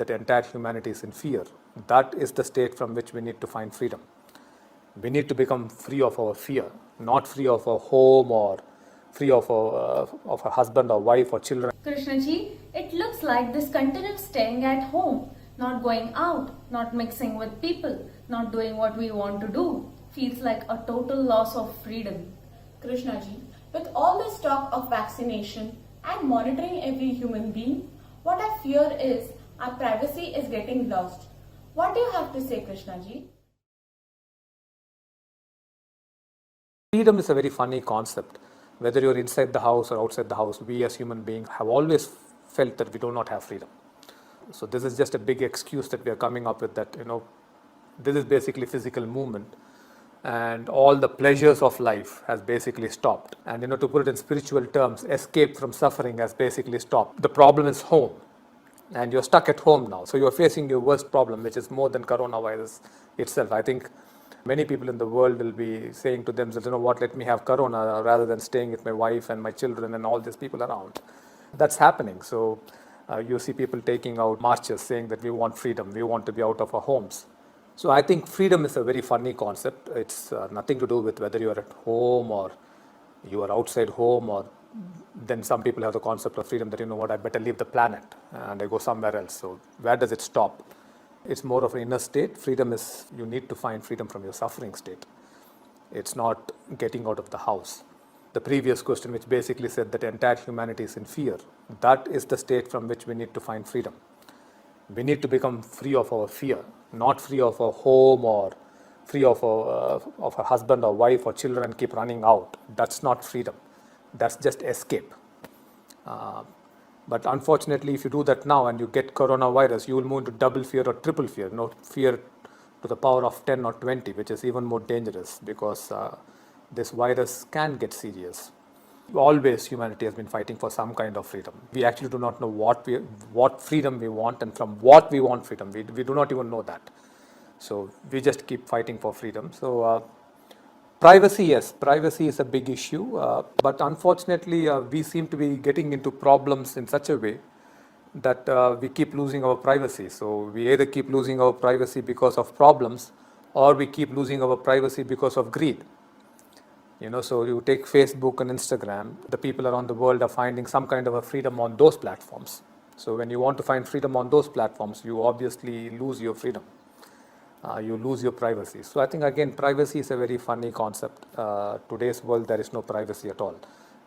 that entire humanity is in fear. That is the state from which we need to find freedom. We need to become free of our fear, not free of our home or free of our husband or wife or children. Krishnaji, it looks like this continuous staying at home, not going out, not mixing with people, not doing what we want to do, feels like a total loss of freedom. Krishnaji, with all this talk of vaccination and monitoring every human being, what I fear is our privacy is getting lost. What do you have to say, Krishnaji? Freedom is a very funny concept. Whether you're inside the house or outside the house, we as human beings have always felt that we do not have freedom. So this is just a big excuse that we are coming up with, that, this is basically physical movement. And all the pleasures of life has basically stopped. And to put it in spiritual terms, escape from suffering has basically stopped. The problem is home. And you're stuck at home now. So you're facing your worst problem, which is more than coronavirus itself. I think many people in the world will be saying to themselves, let me have corona rather than staying with my wife and my children and all these people around. That's happening. So you see people taking out marches saying that we want freedom, we want to be out of our homes. So I think freedom is a very funny concept. It's nothing to do with whether you're at home or you are outside home, or then some people have the concept of freedom that, I better leave the planet and I go somewhere else. So where does it stop? It's more of an inner state. Freedom is, you need to find freedom from your suffering state. It's not getting out of the house. The previous question, which basically said that entire humanity is in fear, that is the state from which we need to find freedom. We need to become free of our fear, not free of our home or free of our husband or wife or children and keep running out. That's not freedom. That's just escape. But unfortunately, if you do that now and you get coronavirus, you will move into double fear or triple fear. Fear to the power of 10 or 20, which is even more dangerous, because this virus can get serious. Always humanity has been fighting for some kind of freedom. We actually do not know what freedom we want and from what we want freedom. We do not even know that. So we just keep fighting for freedom. So privacy, yes, privacy is a big issue. But unfortunately, we seem to be getting into problems in such a way that we keep losing our privacy. So we either keep losing our privacy because of problems, or we keep losing our privacy because of greed. So you take Facebook and Instagram, the people around the world are finding some kind of a freedom on those platforms. So when you want to find freedom on those platforms, you obviously lose your freedom. You lose your privacy. So I think, again, privacy is a very funny concept. Today's world, there is no privacy at all.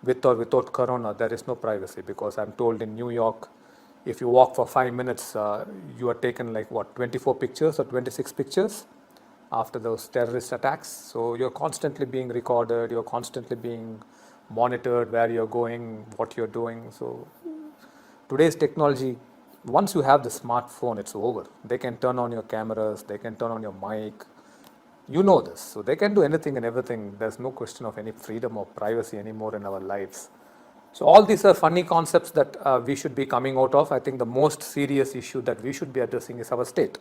With or without corona, there is no privacy, because I'm told in New York, if you walk for 5 minutes, you are taken 24 pictures or 26 pictures after those terrorist attacks. So you're constantly being recorded, you're constantly being monitored, where you're going, what you're doing. So today's technology, once you have the smartphone, it's over. They can turn on your cameras, they can turn on your mic. You know this. So they can do anything and everything. There's no question of any freedom or privacy anymore in our lives. So all these are funny concepts that we should be coming out of. I think the most serious issue that we should be addressing is our state.